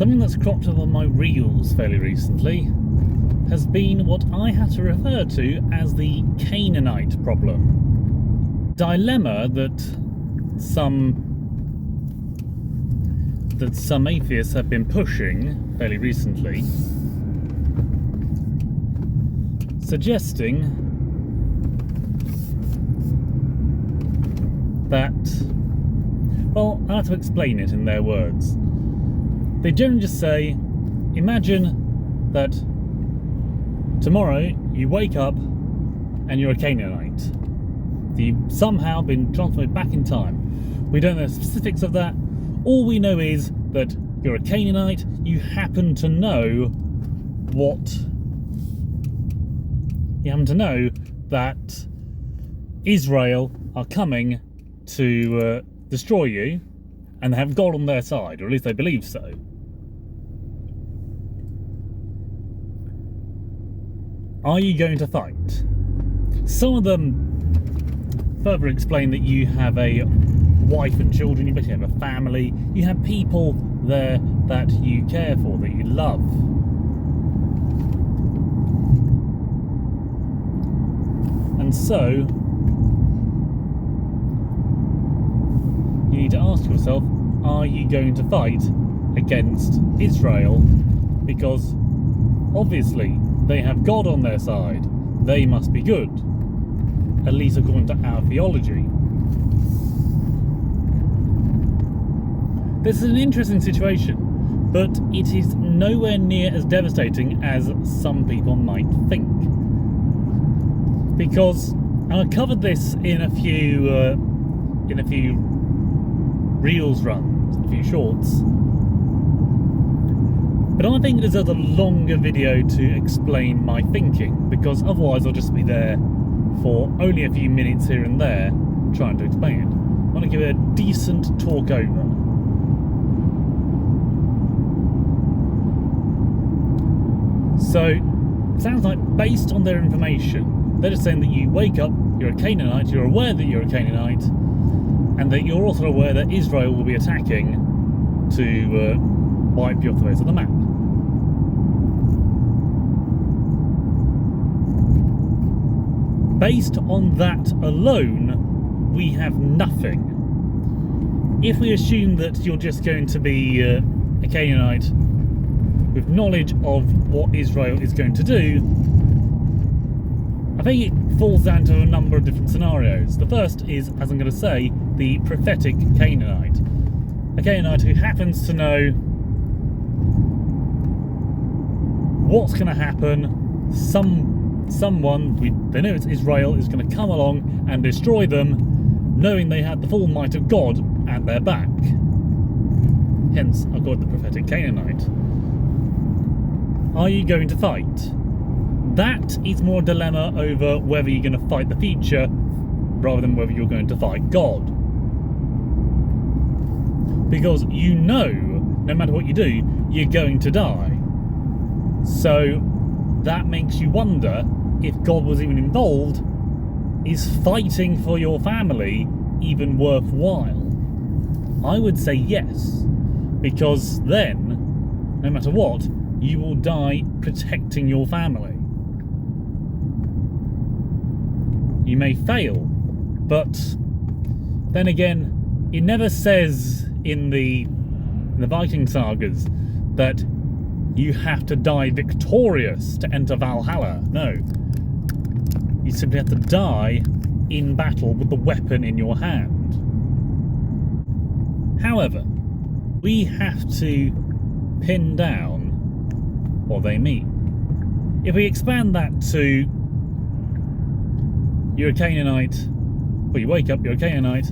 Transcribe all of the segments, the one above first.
Something that's cropped up on my reels fairly recently has been what I have to refer to as the Canaanite problem. Dilemma that some atheists have been pushing fairly recently, suggesting that, well, I have to explain it in their words. They generally just say, imagine that tomorrow you wake up and you're a Canaanite. You've somehow been transferred back in time. We don't know the specifics of that. All we know is that you're a Canaanite. You happen to know that Israel are coming to destroy you, and they have God on their side, or at least they believe so. Are you going to fight? Some of them further explain that you have a wife and children, you basically have a family, you have people there that you care for, that you love. And so, you need to ask yourself, are you going to fight against Israel? Because obviously they have God on their side. They must be good, at least according to our theology. This is an interesting situation, but it is nowhere near as devastating as some people might think. Because I covered this in a few reels runs, a few shorts, but I think it deserves a longer video to explain my thinking, because otherwise I'll just be there for only a few minutes here and there trying to explain it. I want to give it a decent talk over. So, it sounds like based on their information, they're just saying that you wake up, you're a Canaanite, you're aware that you're a Canaanite, and that you're also aware that Israel will be attacking to wipe you off the face of the map. Based on that alone, we have nothing. If we assume that you're just going to be a Canaanite with knowledge of what Israel is going to do, I think it falls down to a number of different scenarios. The first is, as I'm going to say, the prophetic Canaanite. A Canaanite who happens to know what's going to happen. Someone, they know it's Israel, is going to come along and destroy them, knowing they had the full might of God at their back. Hence, I call it the prophetic Canaanite. Are you going to fight? That is more a dilemma over whether you're going to fight the future rather than whether you're going to fight God. Because you know, no matter what you do, you're going to die. So that makes you wonder if God was even involved. Is fighting for your family even worthwhile? I would say yes, because then, no matter what, you will die protecting your family. You may fail, but then again, it never says in the Viking sagas that you have to die victorious to enter Valhalla. No. You simply have to die in battle with the weapon in your hand. However, we have to pin down what they mean. If we expand that to you're a Canaanite, well, you wake up, you're a Canaanite,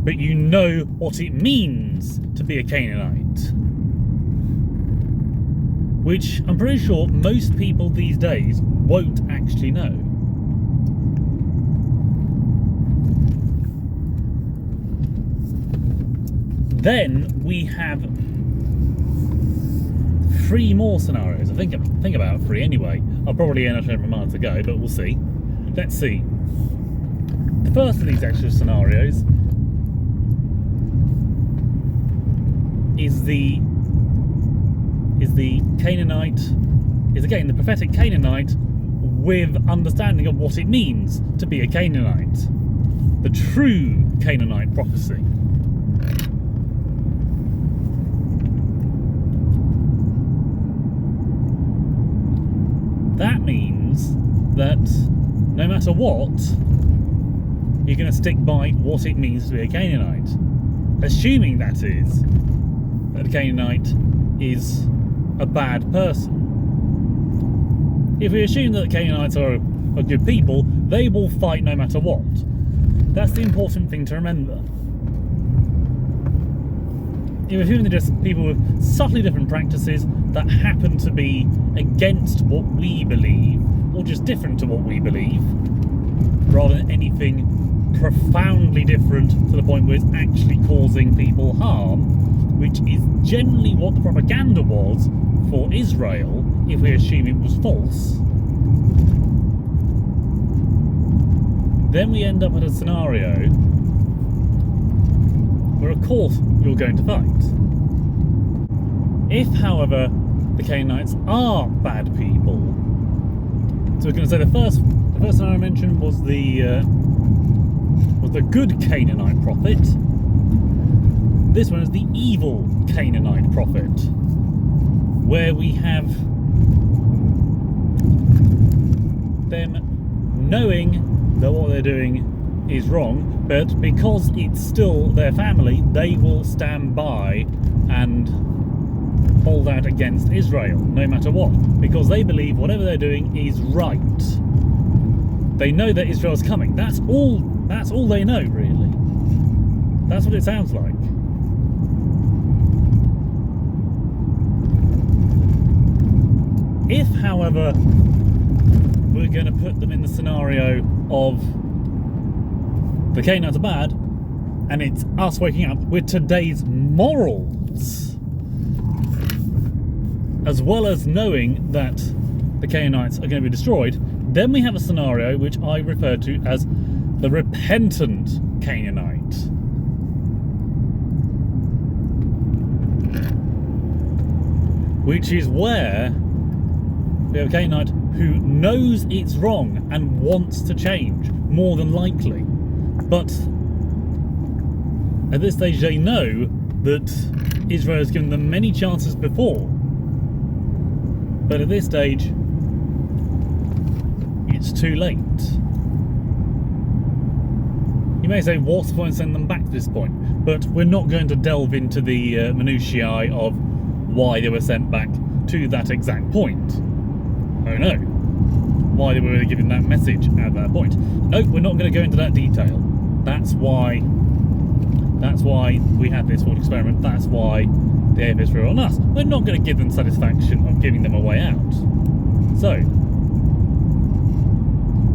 but you know what it means to be a Canaanite, which I'm pretty sure most people these days won't actually know. Then we have 3 more scenarios. I think about 3 anyway. I'll probably end up over a month to go, but we'll see. Let's see. The first of these extra scenarios is the Canaanite, is again the prophetic Canaanite with understanding of what it means to be a Canaanite. The true Canaanite prophecy. That means that no matter what, you're going to stick by what it means to be a Canaanite. Assuming that is that a Canaanite is a bad person. If we assume that the Canaanites are good people, they will fight no matter what. That's the important thing to remember. If we assume they're just people with subtly different practices that happen to be against what we believe, or just different to what we believe, rather than anything profoundly different to the point where it's actually causing people harm, which is generally what the propaganda was for Israel, if we assume it was false, then we end up at a scenario where of course you're going to fight. If, however, the Canaanites are bad people, so we're going to say the first scenario I mentioned was the good Canaanite prophet. This one is the evil Canaanite prophet, where we have them knowing that what they're doing is wrong, but because it's still their family, they will stand by and hold out against Israel, no matter what, because they believe whatever they're doing is right. They know that Israel's coming. That's all they know, really. That's what it sounds like. If, however, we're going to put them in the scenario of the Canaanites are bad, and it's us waking up with today's morals, as well as knowing that the Canaanites are going to be destroyed, then we have a scenario which I refer to as the repentant Canaanite. Which is where we have a Canaanite who knows it's wrong and wants to change, more than likely. But at this stage they know that Israel has given them many chances before. But at this stage, it's too late. You may say, what's the point of sending them back to this point? But we're not going to delve into the minutiae of why they were sent back to that exact point. Oh no. Why they were giving that message at that point. No, we're not going to go into that detail. That's why we had this thought experiment. That's why the AFS were on us. We're not going to give them satisfaction of giving them a way out. So,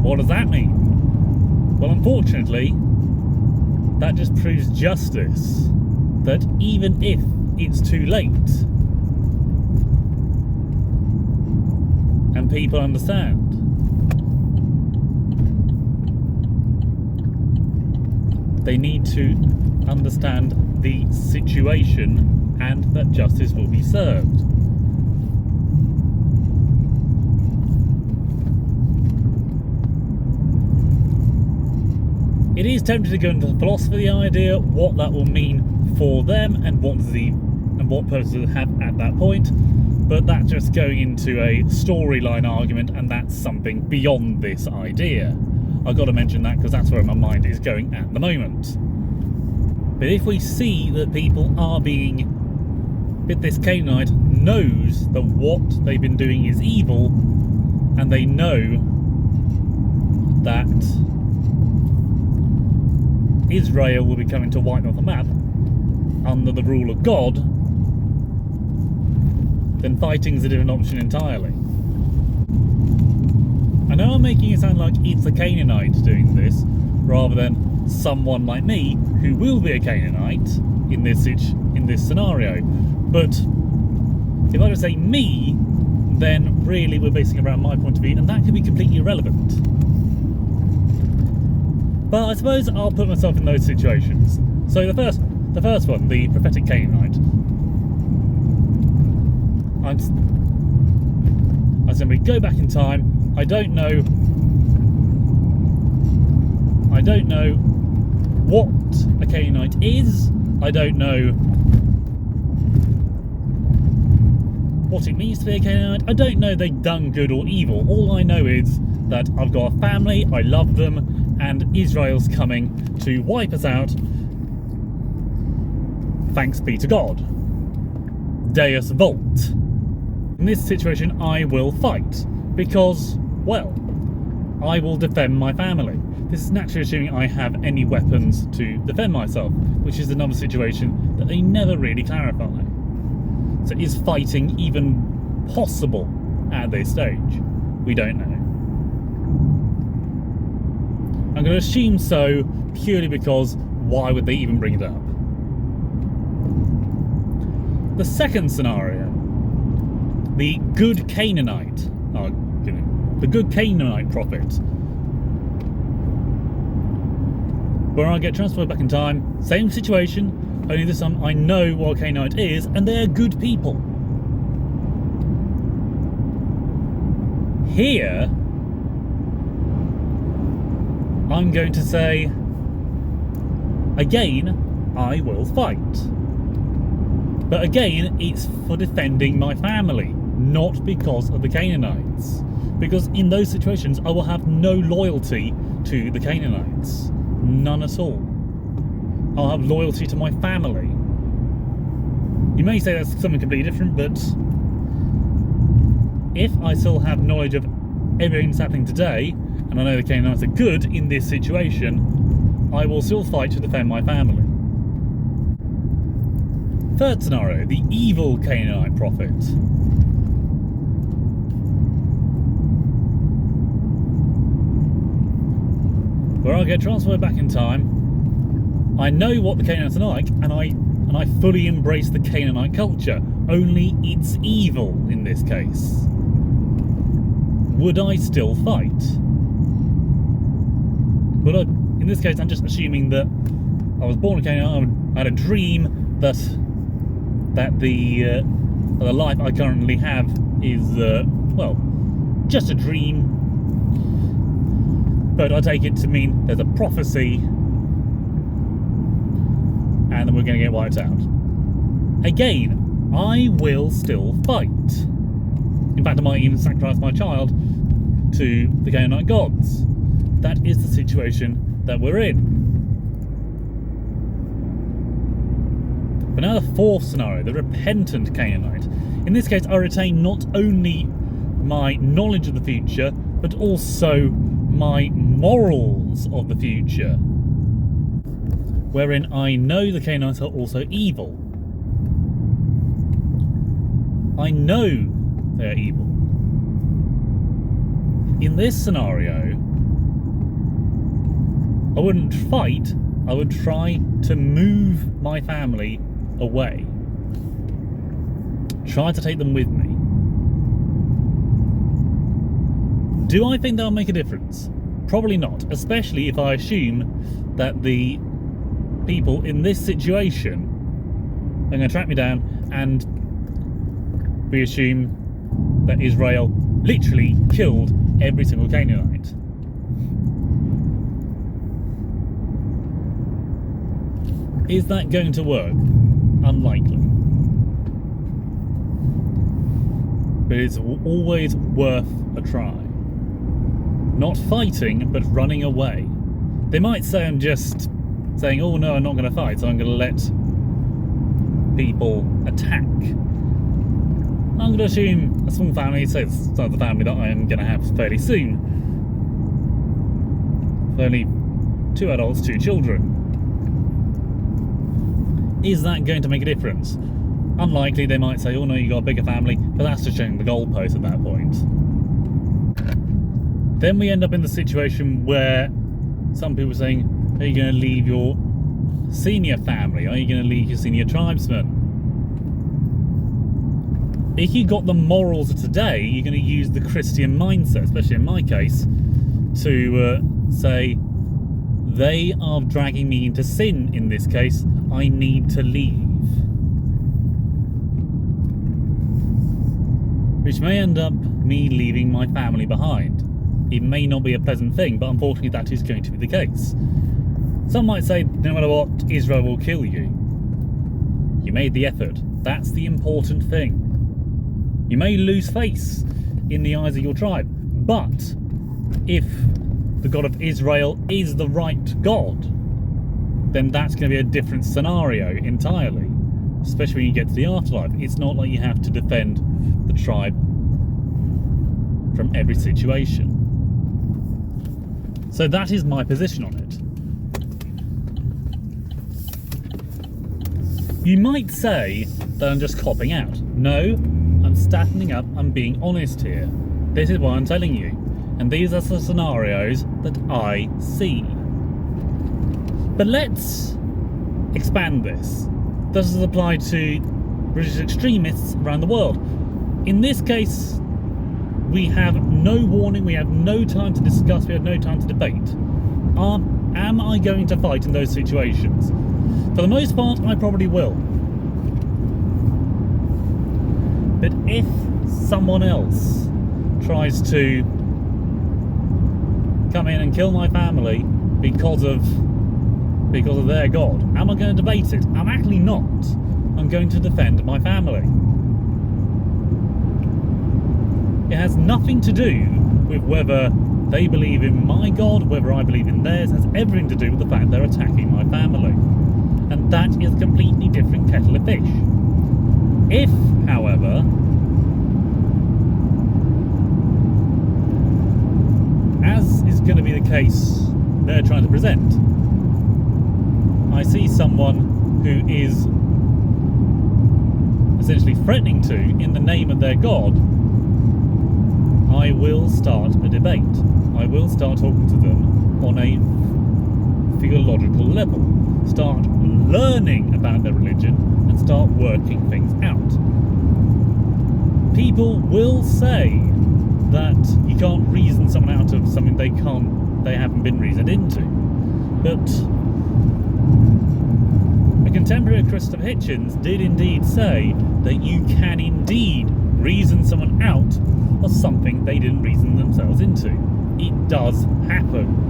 what does that mean? Well, unfortunately, that just proves justice. That even if it's too late, and people understand, they need to understand the situation and that justice will be served. It is tempting to go into the philosophy of the idea, what that will mean for them and what purpose they have at that point, but that's just going into a storyline argument, and that's something beyond this idea. I've got to mention that because that's where my mind is going at the moment. But if we see that people are that this Canaanite knows that what they've been doing is evil, and they know that Israel will be coming to wipe them off the map under the rule of God, then fighting's a different option entirely. I know I'm making it sound like it's a Canaanite doing this, rather than someone like me who will be a Canaanite in this scenario. But if I just say me, then really we're basing it around my point of view, and that could be completely irrelevant. But I suppose I'll put myself in those situations. So the first one, the prophetic Canaanite. I simply go back in time. I don't know what a Canaanite is. I don't know what it means to be a Canaanite. I don't know they've done good or evil. All I know is that I've got a family, I love them, and Israel's coming to wipe us out. Thanks be to God. Deus Vult. In this situation, I will fight because, well, I will defend my family. This is naturally assuming I have any weapons to defend myself, which is another situation that they never really clarify. So is fighting even possible at this stage? We don't know. I'm going to assume so purely because why would they even bring it up? The second scenario, the good Canaanite, the good Canaanite prophet, where I get transferred back in time, same situation, only this time I know what a Canaanite is, and they're good people. Here, I'm going to say, again, I will fight. But again, it's for defending my family, not because of the Canaanites. Because in those situations, I will have no loyalty to the Canaanites. None at all. I'll have loyalty to my family. You may say that's something completely different, but if I still have knowledge of everything that's happening today, and I know the Canaanites are good in this situation, I will still fight to defend my family. Third scenario, the evil Canaanite prophet. Where I get transferred back in time, I know what the Canaanites are like, and I fully embrace the Canaanite culture, only it's evil in this case. Would I still fight? But in this case, I'm just assuming that I was born a Canaanite, I had a dream that the life I currently have is, well, just a dream. But I take it to mean there's a prophecy and then we're going to get wiped out. Again, I will still fight. In fact, I might even sacrifice my child to the Canaanite gods. That is the situation that we're in. But now the fourth scenario, the repentant Canaanite. In this case, I retain not only my knowledge of the future, but also my morals of the future, wherein I know the Canaanites are also evil. I know they're evil. In this scenario, I wouldn't fight, I would try to move my family away. Try to take them with me. Do I think that'll make a difference? Probably not, especially if I assume that the people in this situation are going to track me down, and we assume that Israel literally killed every single Canaanite. Is that going to work? Unlikely. But it's always worth a try. Not fighting, but running away. They might say I'm just saying, oh no, I'm not going to fight, so I'm going to let people attack. I'm going to assume a small family, so it's the family that I am going to have fairly soon. With only 2 adults, 2 children. Is that going to make a difference? Unlikely. They might say, oh no, you got a bigger family, but that's just changing the goalpost at that point. Then we end up in the situation where some people are saying, are you going to leave your senior family? Are you going to leave your senior tribesmen? If you got the morals of today, you're going to use the Christian mindset, especially in my case, to say, they are dragging me into sin in this case, I need to leave. which may end up me leaving my family behind. It may not be a pleasant thing, but unfortunately that is going to be the case. Some might say, no matter what, Israel will kill you. You made the effort. That's the important thing. You may lose face in the eyes of your tribe, but if the God of Israel is the right God, then that's going to be a different scenario entirely, especially when you get to the afterlife. It's not like you have to defend the tribe from every situation. So that is my position on it. You might say that I'm just copping out. No, I'm standing up, I'm being honest here. This is what I'm telling you. And these are the scenarios that I see. But let's expand this. Does this apply to religious extremists around the world? In this case, we have no warning, we have no time to discuss, we have no time to debate. Am I going to fight in those situations? For the most part, I probably will. But if someone else tries to come in and kill my family because of their God, am I going to debate it? I'm actually not. I'm going to defend my family. It has nothing to do with whether they believe in my God, whether I believe in theirs. It has everything to do with the fact they're attacking my family. And that is a completely different kettle of fish. If, however, as is going to be the case they're trying to present, I see someone who is essentially threatening to, in the name of their God, I will start a debate. I will start talking to them on a theological level. Start learning about their religion and start working things out. People will say that you can't reason someone out of something they haven't been reasoned into. But a contemporary of Christopher Hitchens did indeed say that you can indeed reason someone out of something they didn't reason themselves into. It does happen.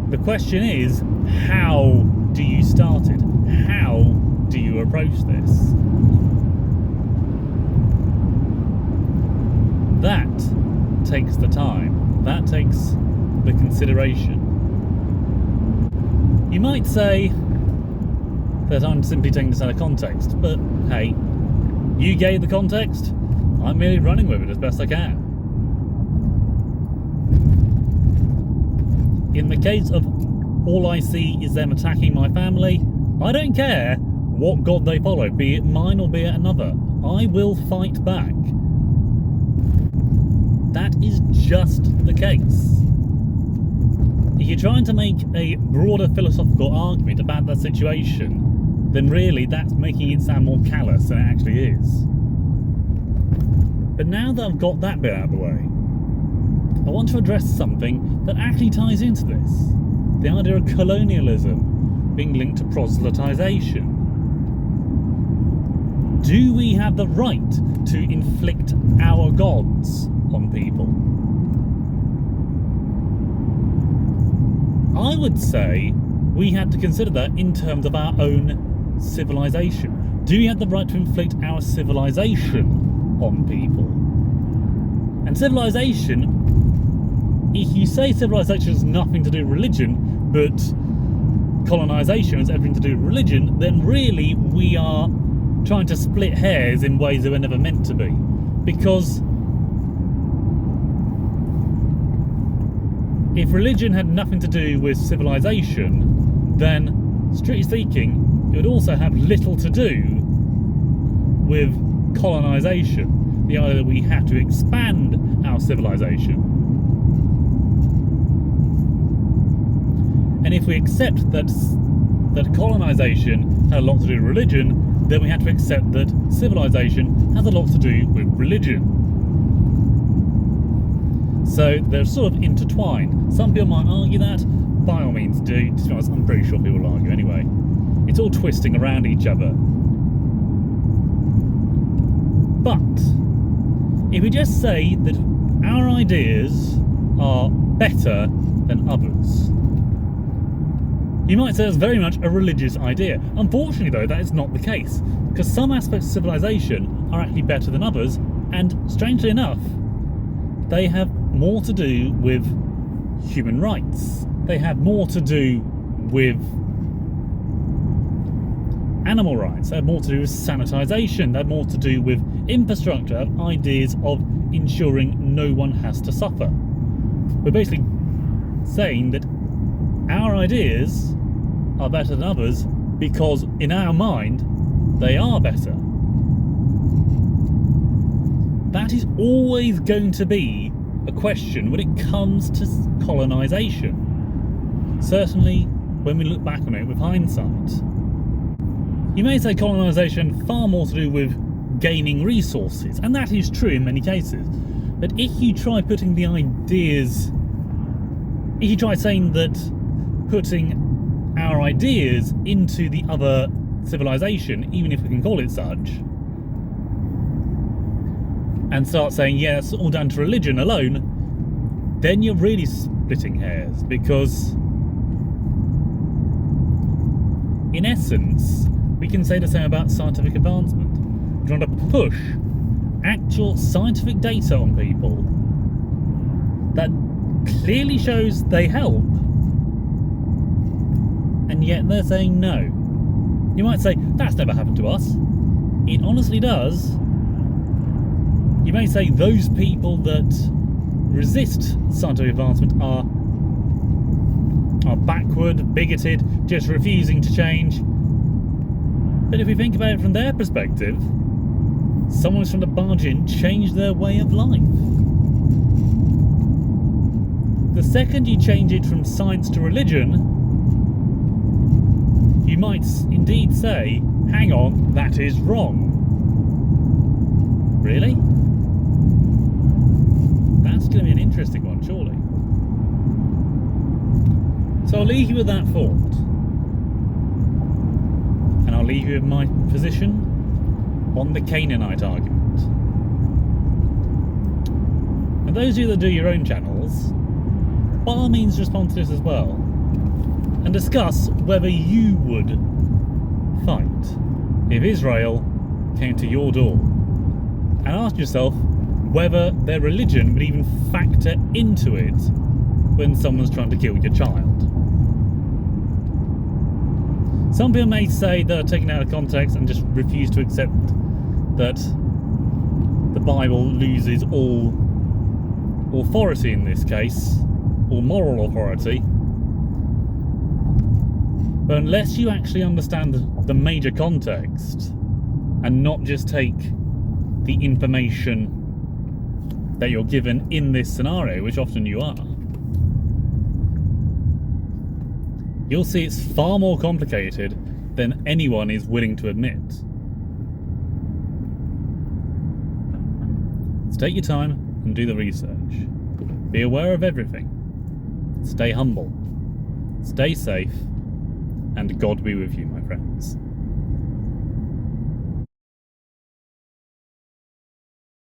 The question is, how do you start it? How do you approach this? That takes the time. That takes the consideration. You might say that I'm simply taking this out of context, but hey, you gave the context, I'm merely running with it as best I can. In the case of all I see is them attacking my family, I don't care what God they follow, be it mine or be it another. I will fight back. That is just the case. If you're trying to make a broader philosophical argument about that situation, then really that's making it sound more callous than it actually is. But now that I've got that bit out of the way, I want to address something that actually ties into this. The idea of colonialism being linked to proselytization. Do we have the right to inflict our gods on people? I would say we have to consider that in terms of our own civilization. Do we have the right to inflict our civilization on people? And civilization, if you say civilization has nothing to do with religion, but colonization has everything to do with religion, then really we are trying to split hairs in ways that were never meant to be. Because if religion had nothing to do with civilization, then, strictly speaking, it would also have little to do with colonization. The idea that we have to expand our civilization. And if we accept that colonization had a lot to do with religion, then we have to accept that civilization has a lot to do with religion. So they're sort of intertwined. Some people might argue that, by all means do. To be honest, I'm pretty sure people will argue anyway. It's all twisting around each other. But if we just say that our ideas are better than others, you might say it's very much a religious idea. Unfortunately, though, that is not the case, because some aspects of civilization are actually better than others, and strangely enough, they have more to do with human rights. They have more to do with animal rights. They have more to do with sanitisation. They have more to do with infrastructure, ideas of ensuring no one has to suffer. We're basically saying that our ideas are better than others because in our mind they are better. That is always going to be a question when it comes to colonisation. Certainly when we look back on it with hindsight. You may say colonisation far more to do with gaining resources, and that is true in many cases. But if you try putting the ideas, if you try saying that putting our ideas into the other civilization, even if we can call it such, and start saying, yeah, it's all down to religion alone, then you're really splitting hairs, because in essence, we can say the same about scientific advancement. We're trying to push actual scientific data on people that clearly shows they help, and yet they're saying no. You might say, that's never happened to us. It honestly does. You may say those people that resist scientific advancement are backward, bigoted, just refusing to change. But if we think about it from their perspective, someone's trying to barge in, change their way of life. The second you change it from science to religion, you might indeed say, hang on, that is wrong. Really? That's going to be an interesting one, surely. So I'll leave you with that thought. And I'll leave you with my position on the Canaanite argument. And those of you that do your own channels, by all means respond to this as well, and discuss whether you would fight if Israel came to your door, and ask yourself whether their religion would even factor into it when someone's trying to kill your child. Some people may say that are taken out of context and just refuse to accept that the Bible loses all authority in this case, or moral authority. But unless you actually understand the major context and not just take the information that you're given in this scenario, which often you are, you'll see it's far more complicated than anyone is willing to admit. So take your time and do the research. Be aware of everything. Stay humble. Stay safe. And God be with you, my friends.